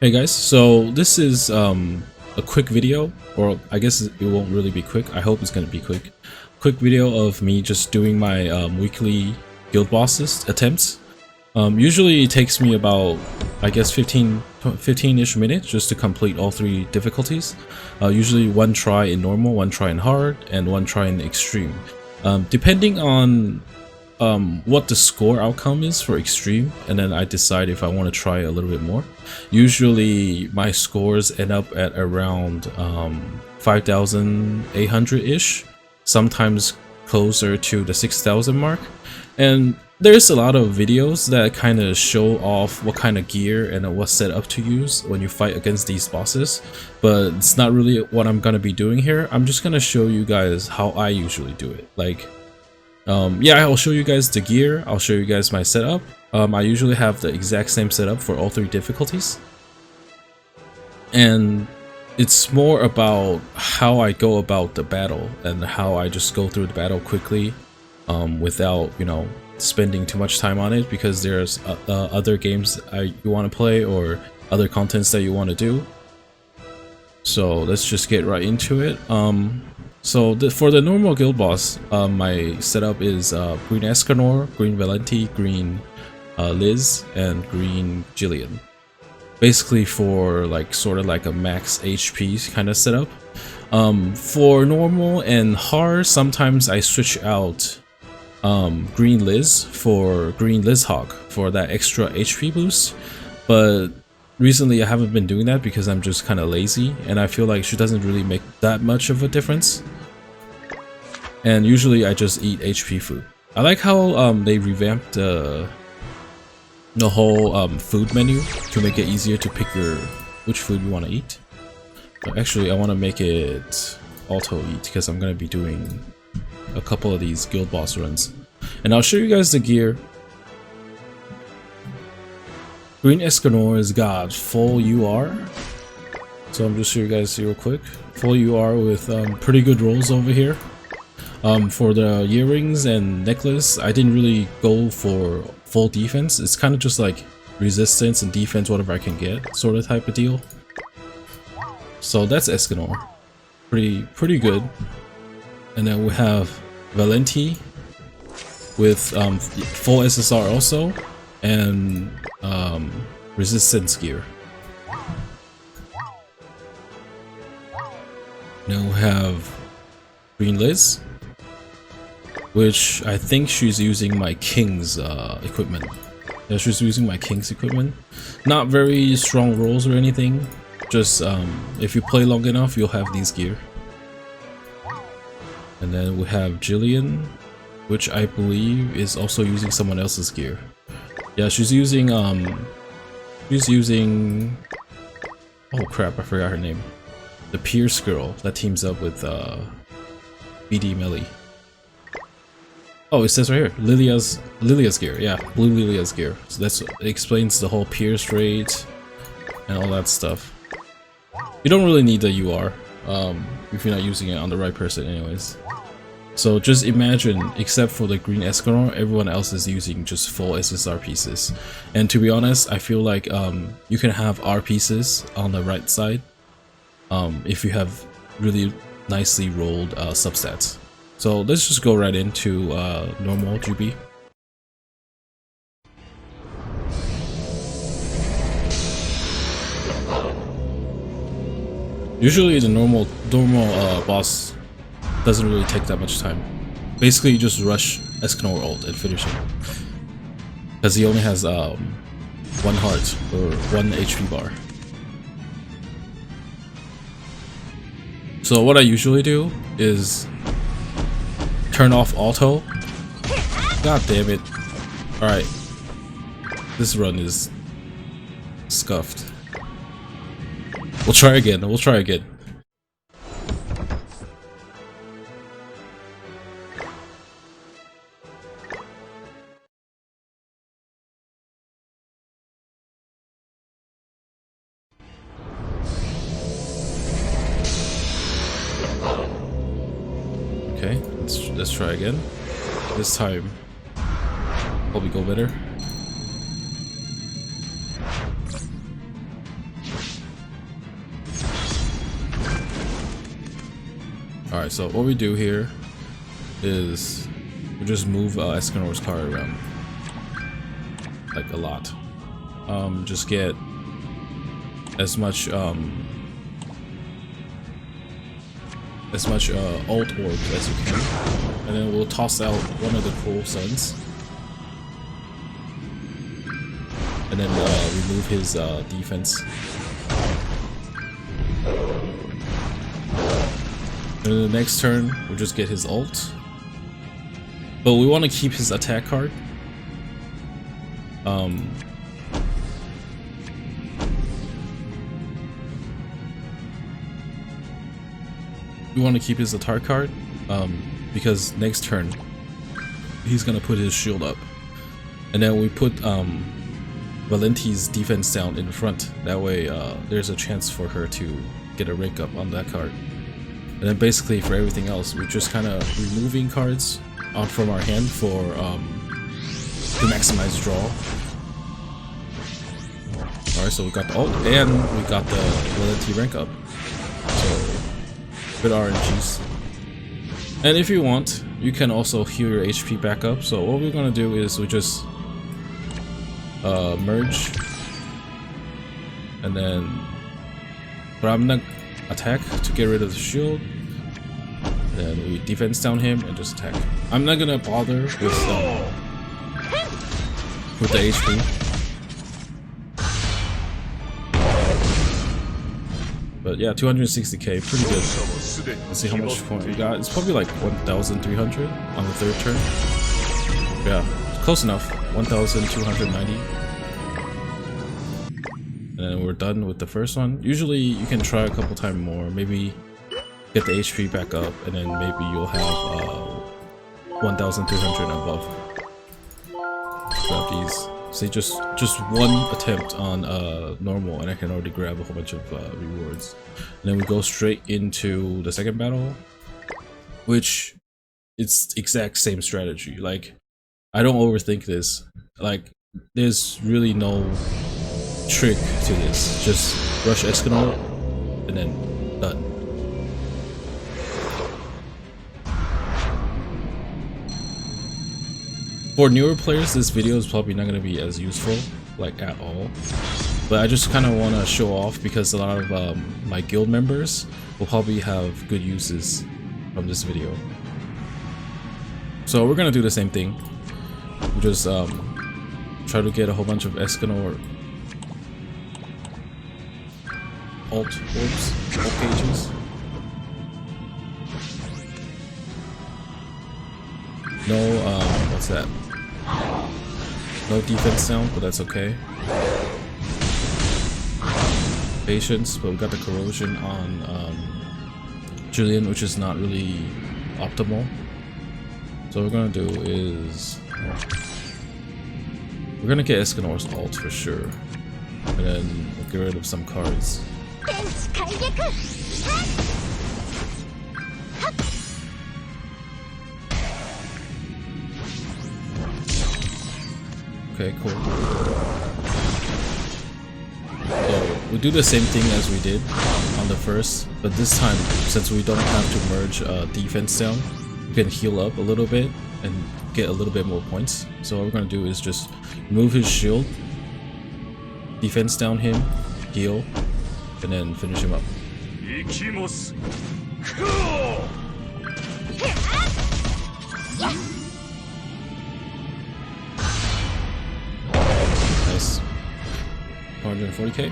Hey guys, so this is a quick video, or I guess it won't really be quick. I hope it's gonna be quick. Quick video of me just doing my weekly guild bosses attempts. Usually it takes me about, I guess, 15-ish minutes just to complete all 3 difficulties. Usually 1 try in normal, 1 try in hard, and 1 try in extreme. Depending on what the score outcome is for extreme, and then I decide if I want to try a little bit more. Usually my scores end up at around 5,800-ish, sometimes closer to the 6,000 mark. And there's a lot of videos that kind of show off what kind of gear and what setup to use when you fight against these bosses, but it's not really what I'm gonna be doing here. I'm just gonna show you guys how I usually do it. Like, yeah, I'll show you guys the gear, I'll show you guys my setup. I usually have the exact same setup for all 3 difficulties. And it's more about how I go about the battle and how I just go through the battle quickly without, you know, spending too much time on it, because there's other games you want to play or other contents that you want to do. So let's just get right into it. So for the normal guild boss, my setup is green Escanor, green Valenti, green Liz, and green Jillian. Basically for like sort of like a max HP kind of setup. For normal and hard, sometimes I switch out green Liz for green Lizhawk for that extra HP boost, but recently I haven't been doing that because I'm just kind of lazy and I feel like she doesn't really make that much of a difference. And usually I just eat HP food. I like how they revamped the whole food menu to make it easier to pick which food you want to eat. But actually I want to make it auto eat because I'm going to be doing a couple of these guild boss runs. And I'll show you guys the gear. Green Escanor has got full UR. So I'm just show you guys real quick. Full UR with pretty good rolls over here. For the earrings and necklace, I didn't really go for full defense. It's kind of just like resistance and defense, whatever I can get, sort of type of deal. So that's Escanor. Pretty good. And then we have Valenti with full SSR also, and resistance gear. Now we have green Liz, which I think she's using my King's equipment. Yeah, she's using my King's equipment. Not very strong rolls or anything, just if you play long enough you'll have these gear. And then we have Jillian, which I believe is also using someone else's gear. Yeah, she's using oh crap, I forgot her name. The Pierce girl that teams up with BD Melly. Oh, it says right here, Lilia's gear. Yeah, blue Lilia's gear. So it explains the whole Pierce rate and all that stuff. You don't really need the UR if you're not using it on the right person anyways. So just imagine, except for the green Escanor, everyone else is using just full SSR pieces. And to be honest, I feel like you can have R pieces on the right side if you have really nicely rolled substats. So let's just go right into normal GB. Usually the normal boss doesn't really take that much time. Basically you just rush Escanor ult and finish him, because he only has 1 heart or 1 HP bar. So what I usually do is turn off auto. God damn it. Alright. This run is scuffed. We'll try again. Okay, let's try again. This time, probably go better. Alright, so what we do here is we just move Escanor's car around. Like a lot. Just get as much alt orbs as you can. And then we'll toss out one of the cool suns. And then remove his defense. And then the next turn, we'll just get his ult. But we want to keep his attack card. We want to keep his attack card because next turn he's gonna put his shield up, and then we put Valenti's defense down in front. That way there's a chance for her to get a rank up on that card. And then basically for everything else, we're just kind of removing cards from our hand for to maximize draw. Alright, so we got the ult and we got the Valenti rank up. So good RNGs. And if you want, you can also heal your HP back up. So what we're gonna do is we just merge, and then grab the attack to get rid of the shield. And then we defense down him and just attack. I'm not gonna bother with the HP. But yeah, 260k, pretty good. Let's see how much point we got. It's probably like 1,300 on the third turn. Yeah, close enough. 1,290. And we're done with the first one. Usually you can try a couple times more, maybe get the HP back up, and then maybe you'll have 1,300 and above. Grab these. Say just one attempt on normal, and I can already grab a whole bunch of rewards. And then we go straight into the second battle, which it's exact same strategy. Like, I don't overthink this. Like, there's really no trick to this. Just rush Escanor and then done. For newer players, this video is probably not going to be as useful, like at all. But I just kind of want to show off because a lot of my guild members will probably have good uses from this video. So we're going to do the same thing. We just try to get a whole bunch of Escanor ult orbs, ult pages. No, what's that? No defense down, but that's okay. Patience, but we got the corrosion on Julian, which is not really optimal. So what we're gonna do is we're gonna get Escanor's ult for sure, and then we'll get rid of some cards. Okay, cool. So we'll do the same thing as we did on the first, but this time, since we don't have to merge defense down, we can heal up a little bit and get a little bit more points. So what we're gonna do is just remove his shield, defense down him, heal, and then finish him up. Nice. 140k.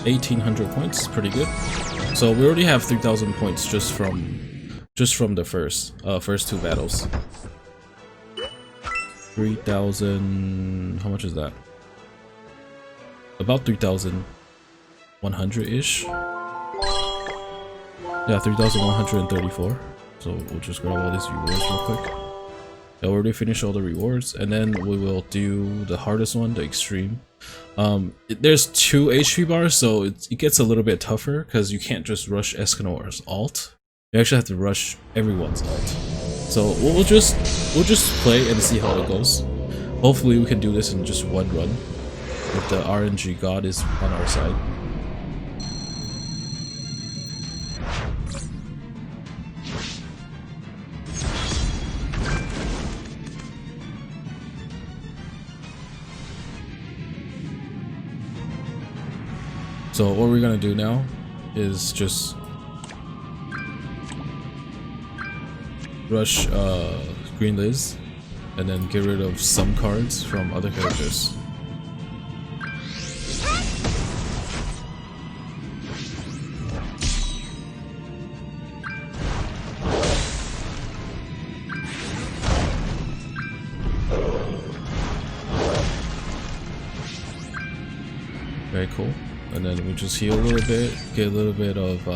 1800 points, pretty good. So we already have 3000 points just from the first two battles. 3000. How much is that? About 3,100-ish. Yeah, 3,134. So we'll just grab all these rewards real quick. I already finished all the rewards, and then we will do the hardest one, the extreme. There's 2 HP bars, so it gets a little bit tougher because you can't just rush Escanor's ult. You actually have to rush everyone's ult. So we'll just play and see how it goes. Hopefully we can do this in just one run, if the RNG god is on our side. So what we're gonna do now is just rush Green Liz and then get rid of some cards from other characters. Very cool. And then we just heal a little bit, get a little bit of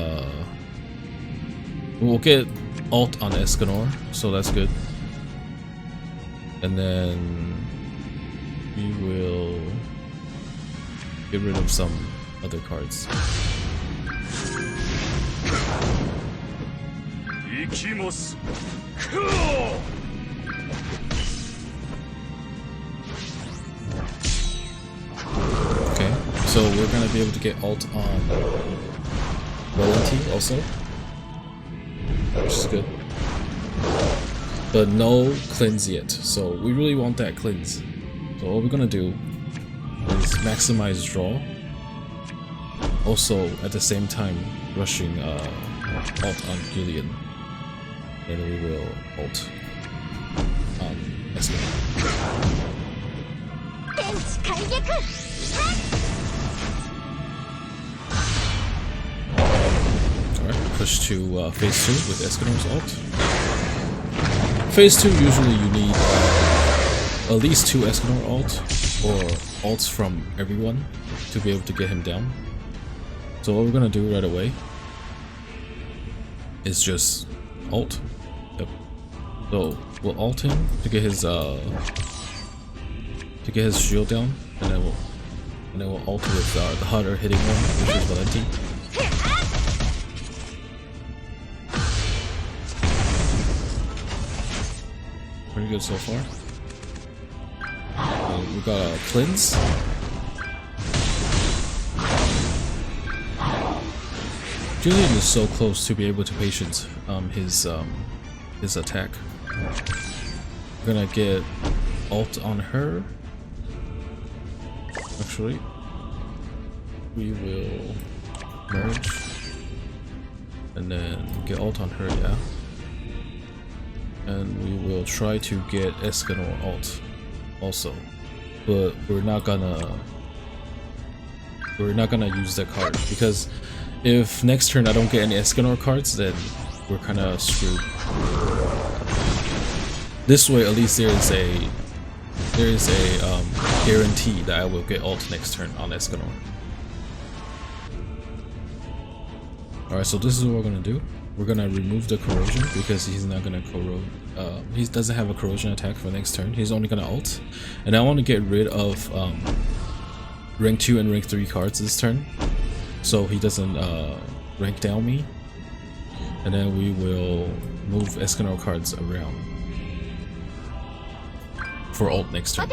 we'll get ult on Escanor, so that's good. And then we will get rid of some other cards. Okay, so we're gonna be able to get ult on Loyalty also, which is good. But no cleanse yet, so we really want that cleanse. So what we're gonna do is maximize draw, also at the same time rushing ult on Gillian. Then we will ult on Escanor. Alright, push to phase 2 with Escanor's ult. Phase 2 usually you need at least 2 Escanor ult or ults from everyone to be able to get him down. So what we're gonna do right away is just ult. Yep. So we'll ult him to get his shield down, and then we'll ult with the harder hitting one, which is Valenti. Pretty good so far. We got a cleanse. Julian is so close to be able to patience his attack. We're gonna get ult on her. Actually, we will merge and then get ult on her, yeah. And we will try to get Escanor ult also, but we're not gonna use that card, because if next turn I don't get any Escanor cards, then we're kind of screwed. This way, at least there is a guarantee that I will get ult next turn on Escanor. Alright, so this is what we're gonna do. We're gonna remove the corrosion because he's not gonna corrode. He doesn't have a corrosion attack for next turn. He's only gonna ult, and I want to get rid of rank 2 and rank 3 cards this turn, so he doesn't rank down me. And then we will move Escanor cards around for ult next turn.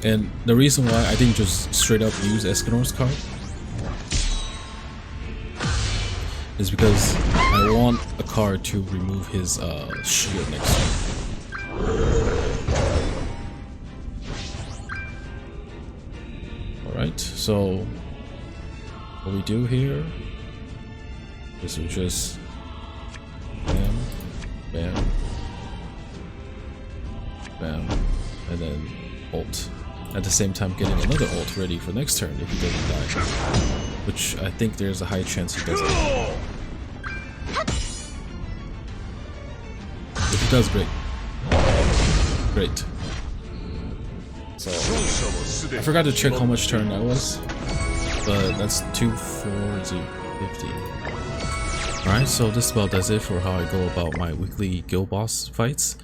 And the reason why I didn't just straight up use Escanor's card is because I want a card to remove his shield next turn. Alright, so what we do here is we just bam, bam, bam, and then ult. At the same time getting another ult ready for next turn if he doesn't die. Which I think there's a high chance he doesn't. If he does, great. Great. So I forgot to check how much turn that was, but that's 24050. Alright, so this about does it for how I go about my weekly Guildboss fights.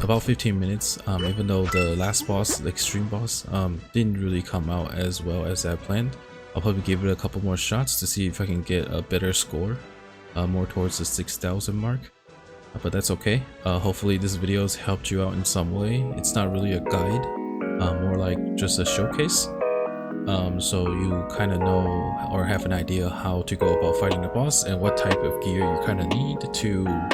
About 15 minutes, even though the last boss, the extreme boss, didn't really come out as well as I planned. I'll probably give it a couple more shots to see if I can get a better score, more towards the 6,000 mark. But that's okay. Hopefully this video has helped you out in some way. It's not really a guide, more like just a showcase. So you kind of know or have an idea how to go about fighting the boss and what type of gear you kind of need to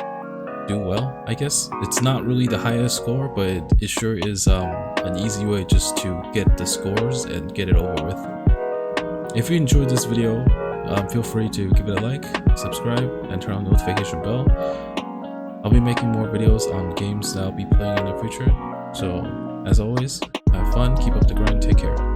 do well, I guess. It's not really the highest score, but it sure is an easy way just to get the scores and get it over with. If you enjoyed this video, feel free to give it a like, subscribe, and turn on the notification bell. I'll be making more videos on games that I'll be playing in the future. So, as always, have fun, keep up the grind, take care.